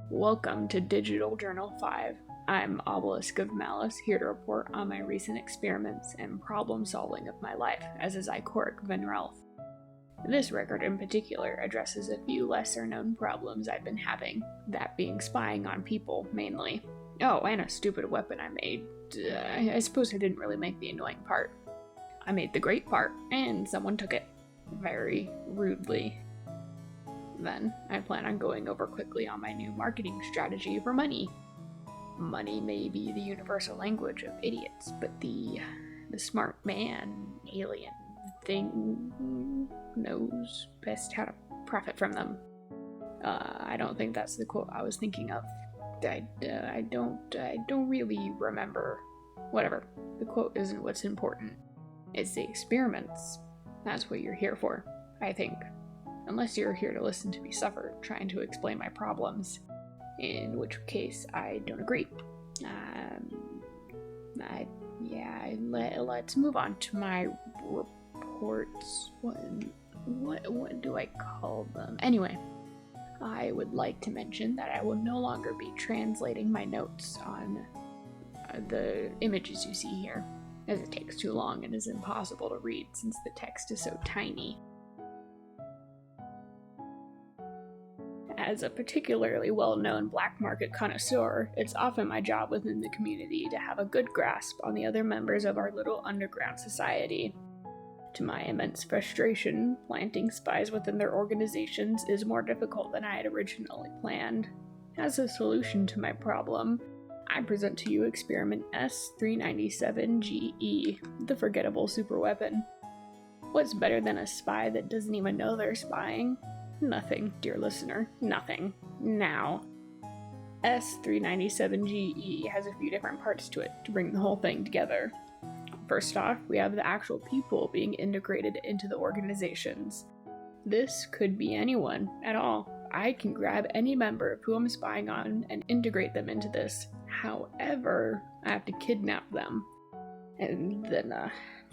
Welcome to Digital Journal 5. I'm Obelisk of Malice, here to report on my recent experiments and problem solving of my life as a Zychoric Venrelf. This record in particular addresses a few lesser known problems I've been having, that being spying on people, mainly. Oh, and a stupid weapon I made. I suppose I didn't really make the annoying part. I made the great part, and someone took it. Very rudely. Then, I plan on going over quickly on my new marketing strategy for money. Money may be the universal language of idiots, but the smart man, alien thing knows best how to profit from them. I don't think that's the quote I was thinking of. I don't really remember. Whatever. The quote isn't what's important. It's the experiments. That's what you're here for, I think. Unless you're here to listen to me suffer, trying to explain my problems. In which case, I don't agree. Let's move on to my reports. What do I call them? Anyway, I would like to mention that I will no longer be translating my notes on the images you see here, as it takes too long and is impossible to read since the text is so tiny. As a particularly well-known black market connoisseur, it's often my job within the community to have a good grasp on the other members of our little underground society. To my immense frustration, planting spies within their organizations is more difficult than I had originally planned. As a solution to my problem, I present to you Experiment S-397-GE, the forgettable superweapon. What's better than a spy that doesn't even know they're spying? Nothing, dear listener. Nothing. Now. S-397-GE has a few different parts to it to bring the whole thing together. First off, we have the actual people being integrated into the organizations. This could be anyone at all. I can grab any member of who I'm spying on and integrate them into this. However, I have to kidnap them. And then,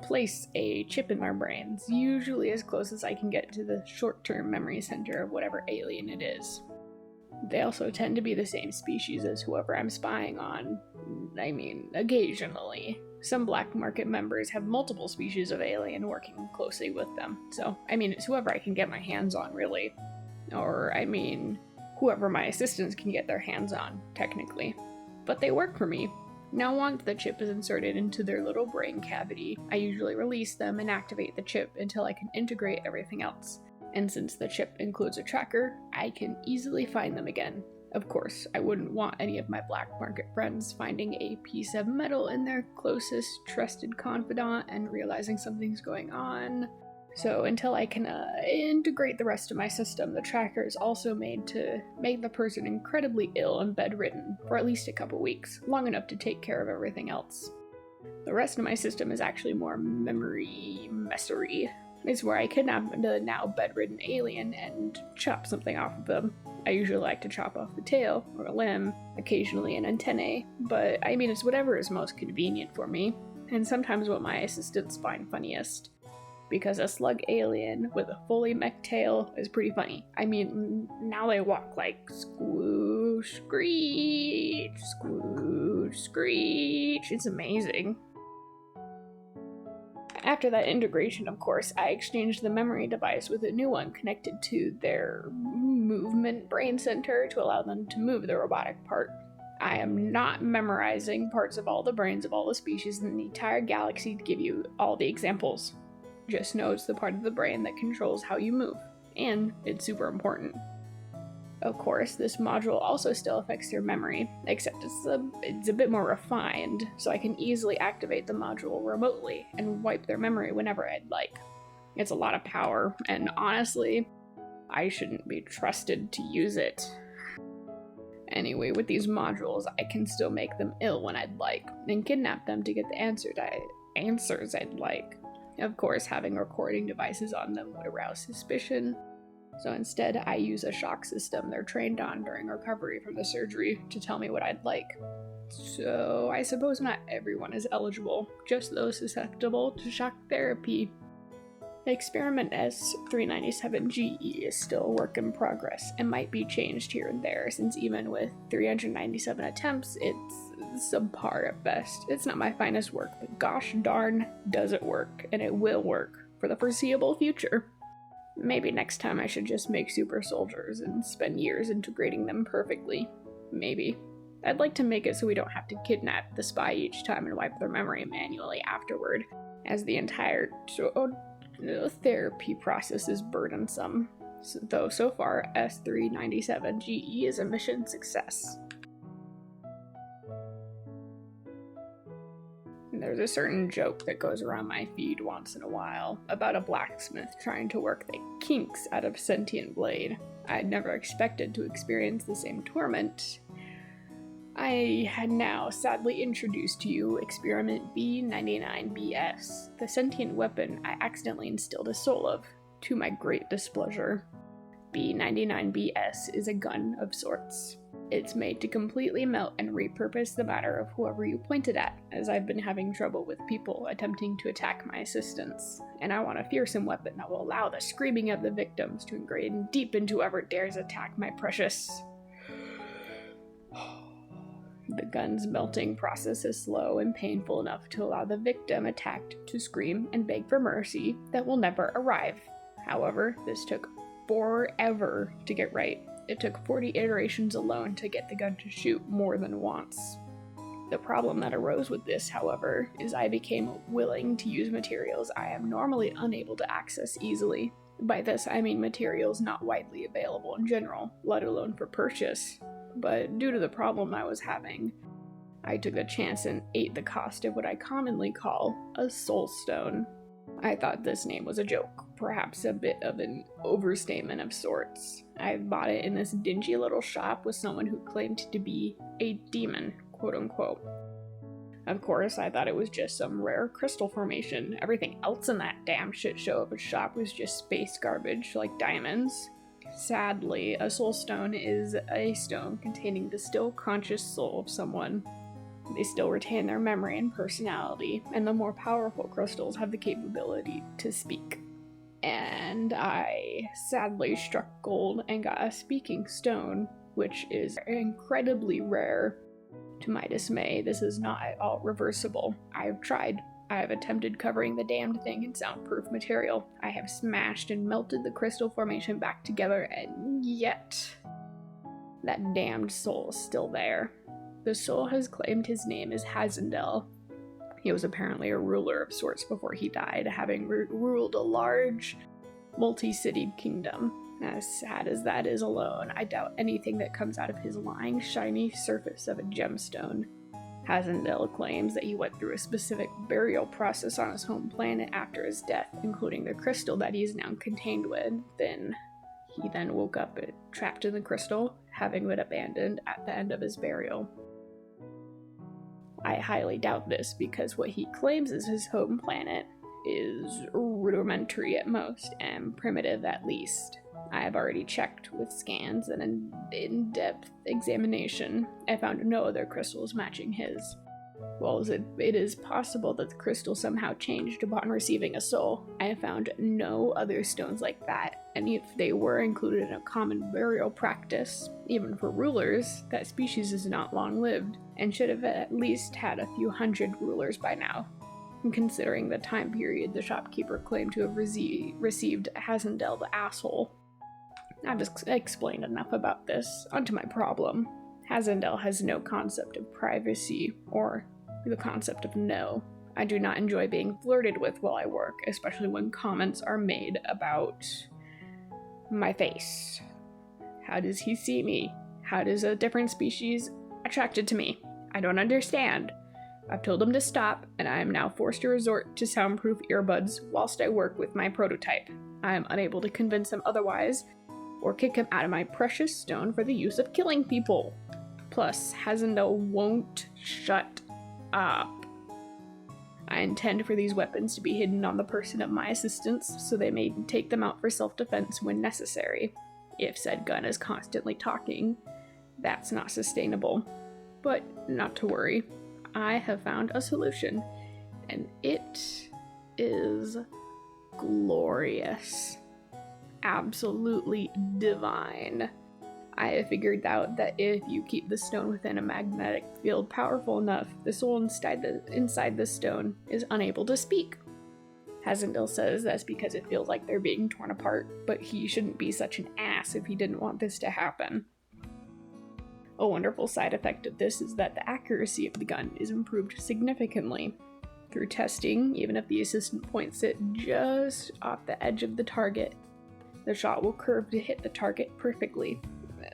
place a chip in their brains, usually as close as I can get to the short-term memory center of whatever alien it is. They also tend to be the same species as whoever I'm spying on. I mean, occasionally. Some black market members have multiple species of alien working closely with them, so, it's whoever I can get my hands on, really. Or, whoever my assistants can get their hands on, technically. But they work for me. Now once the chip is inserted into their little brain cavity, I usually release them and activate the chip until I can integrate everything else. And since the chip includes a tracker, I can easily find them again. Of course, I wouldn't want any of my black market friends finding a piece of metal in their closest trusted confidant and realizing something's going on. So until I can integrate the rest of my system, the tracker is also made to make the person incredibly ill and bedridden for at least a couple weeks, long enough to take care of everything else. The rest of my system is actually more memory messery. It's where I kidnap the now bedridden alien and chop something off of them. I usually like to chop off the tail, or a limb, occasionally an antennae, but it's whatever is most convenient for me, and sometimes what my assistants find funniest. Because a slug alien with a fully mech tail is pretty funny. Now they walk like squoosh, screech, squoosh, screech. It's amazing. After that integration, of course, I exchanged the memory device with a new one connected to their movement brain center to allow them to move the robotic part. I am not memorizing parts of all the brains of all the species in the entire galaxy to give you all the examples. Just know it's the part of the brain that controls how you move, and it's super important. Of course, this module also still affects your memory, except it's a bit more refined, so I can easily activate the module remotely and wipe their memory whenever I'd like. It's a lot of power, and honestly, I shouldn't be trusted to use it. Anyway, with these modules, I can still make them ill when I'd like, and kidnap them to get the answers I'd like. Of course, having recording devices on them would arouse suspicion, so instead I use a shock system they're trained on during recovery from the surgery to tell me what I'd like. So I suppose not everyone is eligible, just those susceptible to shock therapy. Experiment S-397-GE is still a work in progress and might be changed here and there, since even with 397 attempts, it's subpar at best. It's not my finest work, but gosh darn does it work, and it will work for the foreseeable future. Maybe next time I should just make super soldiers and spend years integrating them perfectly. Maybe. I'd like to make it so we don't have to kidnap the spy each time and wipe their memory manually afterward, as the entire therapy process is burdensome. Though so far, S-397-GE is a mission success. There's a certain joke that goes around my feed once in a while about a blacksmith trying to work the kinks out of sentient blade. I'd never expected to experience the same torment. I had now sadly introduced to you Experiment B-99BS, the sentient weapon I accidentally instilled a soul of, to my great displeasure. B-99BS is a gun of sorts. It's made to completely melt and repurpose the matter of whoever you point it at, as I've been having trouble with people attempting to attack my assistants, and I want a fearsome weapon that will allow the screaming of the victims to ingrain deep into whoever dares attack my precious. The gun's melting process is slow and painful enough to allow the victim attacked to scream and beg for mercy that will never arrive. However, this took forever to get right. It took 40 iterations alone to get the gun to shoot more than once. The problem that arose with this, however, is I became willing to use materials I am normally unable to access easily. By this, I mean materials not widely available in general, let alone for purchase. But due to the problem I was having, I took a chance and ate the cost of what I commonly call a soul stone. I thought this name was a joke, perhaps a bit of an overstatement of sorts. I bought it in this dingy little shop with someone who claimed to be a demon, quote unquote. Of course, I thought it was just some rare crystal formation. Everything else in that damn shit show of a shop was just space garbage, like diamonds. Sadly, a soul stone is a stone containing the still conscious soul of someone. They still retain their memory and personality, and the more powerful crystals have the capability to speak. And I sadly struck gold and got a speaking stone, which is incredibly rare. To my dismay, this is not at all reversible. I've tried. I have attempted covering the damned thing in soundproof material. I have smashed and melted the crystal formation back together, and yet that damned soul is still there. The soul has claimed his name is Hazendel. He was apparently a ruler of sorts before he died, having ruled a large, multi-citied kingdom. As sad as that is alone, I doubt anything that comes out of his lying, shiny surface of a gemstone. Hazendel claims that he went through a specific burial process on his home planet after his death, including the crystal that he is now contained with. He then woke up trapped in the crystal, having been abandoned at the end of his burial. I highly doubt this, because what he claims is his home planet is rudimentary at most, and primitive at least. I have already checked with scans and an in-depth examination. I found no other crystals matching his. While it is possible that the crystal somehow changed upon receiving a soul, I have found no other stones like that, and if they were included in a common burial practice, even for rulers, that species is not long-lived, and should have at least had a few hundred rulers by now. Considering the time period the shopkeeper claimed to have received Hazendel the asshole. I've explained enough about this. Onto my problem. Hazendel has no concept of privacy, or the concept of no. I do not enjoy being flirted with while I work, especially when comments are made about my face. How does he see me? How does a different species attracted to me? I don't understand. I've told him to stop, and I am now forced to resort to soundproof earbuds whilst I work with my prototype. I am unable to convince him otherwise, or kick him out of my precious stone for the use of killing people. Plus, Hazendel won't shut up. I intend for these weapons to be hidden on the person of my assistants, so they may take them out for self-defense when necessary. If said gun is constantly talking, that's not sustainable. But not to worry, I have found a solution, and it is glorious. Absolutely divine. I have figured out that if you keep the stone within a magnetic field powerful enough, the soul inside the stone is unable to speak. Hazendil says that's because it feels like they're being torn apart, but he shouldn't be such an ass if he didn't want this to happen. A wonderful side effect of this is that the accuracy of the gun is improved significantly. Through testing, even if the assistant points it just off the edge of the target, the shot will curve to hit the target perfectly.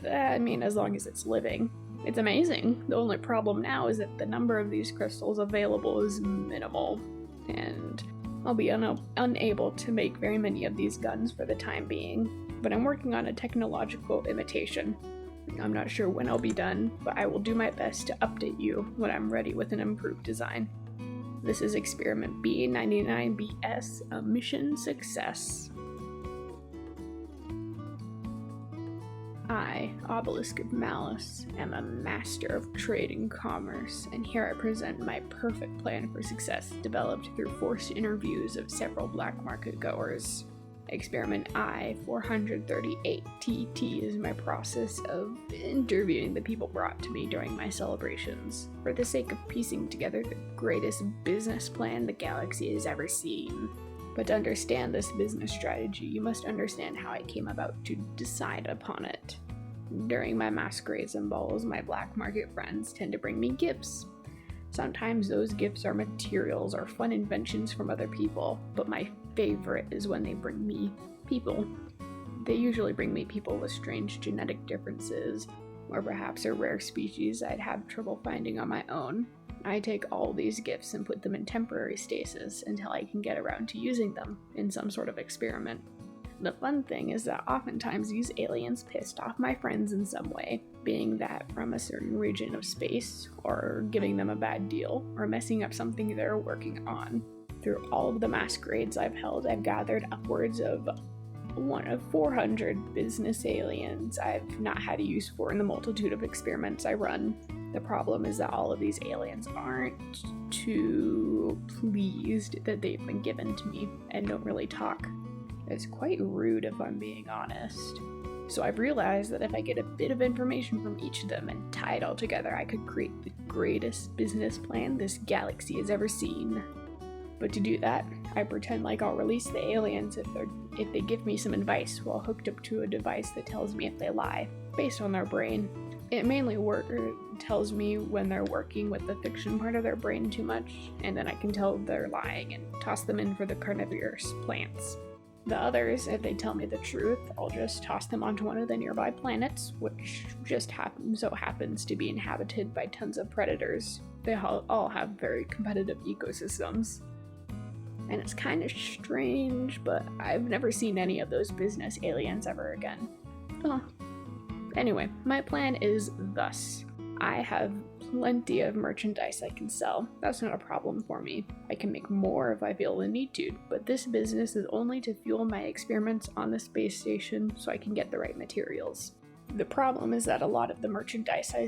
I mean, as long as it's living. It's amazing. The only problem now is that the number of these crystals available is minimal, and I'll be unable to make very many of these guns for the time being, but I'm working on a technological imitation. I'm not sure when I'll be done, but I will do my best to update you when I'm ready with an improved design. This is Experiment B99BS, a mission success. I, Obelisk of Malice, am a master of trade and commerce, and here I present my perfect plan for success, developed through forced interviews of several black market goers. Experiment I-438TT is my process of interviewing the people brought to me during my celebrations, for the sake of piecing together the greatest business plan the galaxy has ever seen. But to understand this business strategy, you must understand how I came about to decide upon it. During my masquerades and balls, my black market friends tend to bring me gifts. Sometimes those gifts are materials or fun inventions from other people, but my favorite is when they bring me people. They usually bring me people with strange genetic differences, or perhaps a rare species I'd have trouble finding on my own. I take all these gifts and put them in temporary stasis until I can get around to using them in some sort of experiment. The fun thing is that oftentimes these aliens pissed off my friends in some way, being that from a certain region of space, or giving them a bad deal, or messing up something they're working on. Through all of the masquerades I've held, I've gathered upwards of 400 business aliens I've not had use for in the multitude of experiments I run. The problem is that all of these aliens aren't too pleased that they've been given to me and don't really talk. It's quite rude if I'm being honest. So I've realized that if I get a bit of information from each of them and tie it all together, I could create the greatest business plan this galaxy has ever seen. But to do that, I pretend like I'll release the aliens if they give me some advice while hooked up to a device that tells me if they lie, based on their brain. It mainly tells me when they're working with the fiction part of their brain too much, and then I can tell they're lying and toss them in for the carnivorous plants. The others, if they tell me the truth, I'll just toss them onto one of the nearby planets, which just so happens to be inhabited by tons of predators. They all have very competitive ecosystems. And it's kind of strange, but I've never seen any of those business aliens ever again. Oh. Anyway, my plan is thus. I have plenty of merchandise I can sell. That's not a problem for me. I can make more if I feel the need to, but this business is only to fuel my experiments on the space station so I can get the right materials. The problem is that a lot of the merchandise I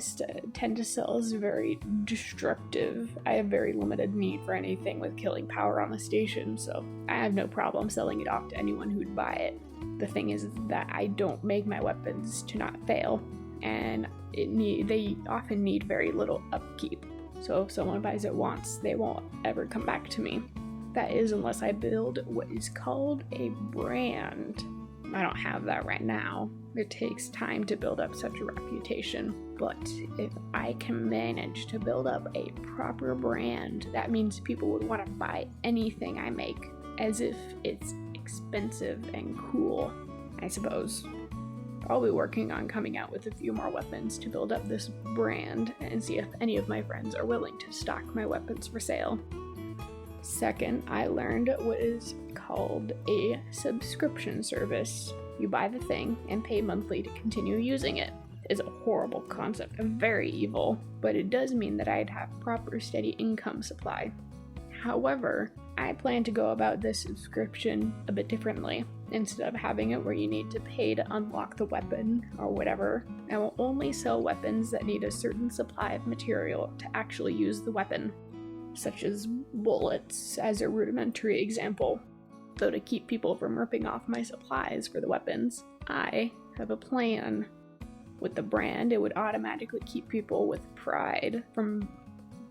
tend to sell is very destructive. I have very limited need for anything with killing power on the station, so I have no problem selling it off to anyone who'd buy it. The thing is that I don't make my weapons to not fail, and they often need very little upkeep. So if someone buys it once, they won't ever come back to me. That is, unless I build what is called a brand. I don't have that right now. It takes time to build up such a reputation, but if I can manage to build up a proper brand, that means people would want to buy anything I make, as if it's expensive and cool, I suppose. I'll be working on coming out with a few more weapons to build up this brand and see if any of my friends are willing to stock my weapons for sale. Second, I learned what is called a subscription service. You buy the thing and pay monthly to continue using it. It's a horrible concept, very evil, but it does mean that I'd have proper steady income supply. However, I plan to go about this subscription a bit differently. Instead of having it where you need to pay to unlock the weapon or whatever, I will only sell weapons that need a certain supply of material to actually use the weapon, such as bullets as a rudimentary example. Though to keep people from ripping off my supplies for the weapons, I have a plan. With the brand, it would automatically keep people with pride from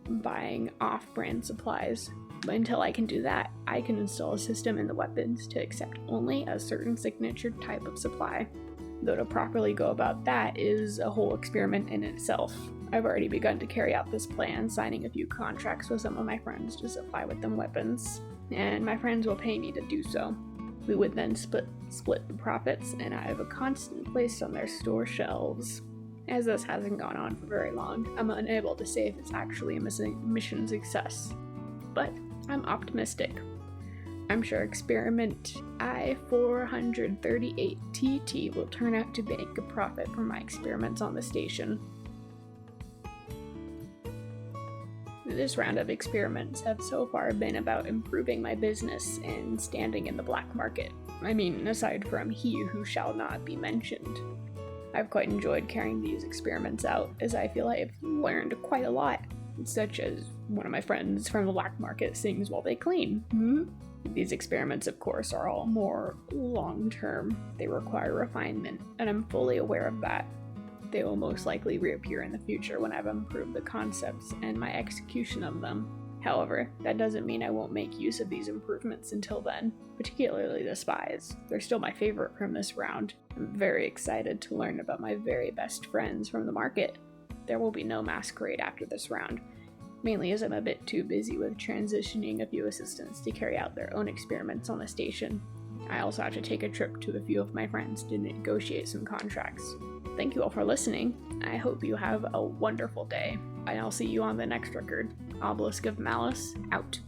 buying off-brand supplies. But until I can do that, I can install a system in the weapons to accept only a certain signature type of supply. Though to properly go about that is a whole experiment in itself. I've already begun to carry out this plan, signing a few contracts with some of my friends to supply with them weapons, and my friends will pay me to do so. We would then split the profits, and I have a constant place on their store shelves. As this hasn't gone on for very long, I'm unable to say if it's actually a mission success. But I'm optimistic. I'm sure experiment I-438TT will turn out to make a profit from my experiments on the station. This round of experiments have so far been about improving my business and standing in the black market. I mean, aside from he who shall not be mentioned. I've quite enjoyed carrying these experiments out, as I feel I've learned quite a lot, such as one of my friends from the black market sings while they clean. These experiments, of course, are all more long-term. They require refinement, and I'm fully aware of that. They will most likely reappear in the future when I've improved the concepts and my execution of them. However, that doesn't mean I won't make use of these improvements until then, particularly the spies. They're still my favorite from this round. I'm very excited to learn about my very best friends from the market. There will be no masquerade after this round, mainly as I'm a bit too busy with transitioning a few assistants to carry out their own experiments on the station. I also have to take a trip to a few of my friends to negotiate some contracts. Thank you all for listening. I hope you have a wonderful day, and I'll see you on the next record. Obelisk of Malice, out.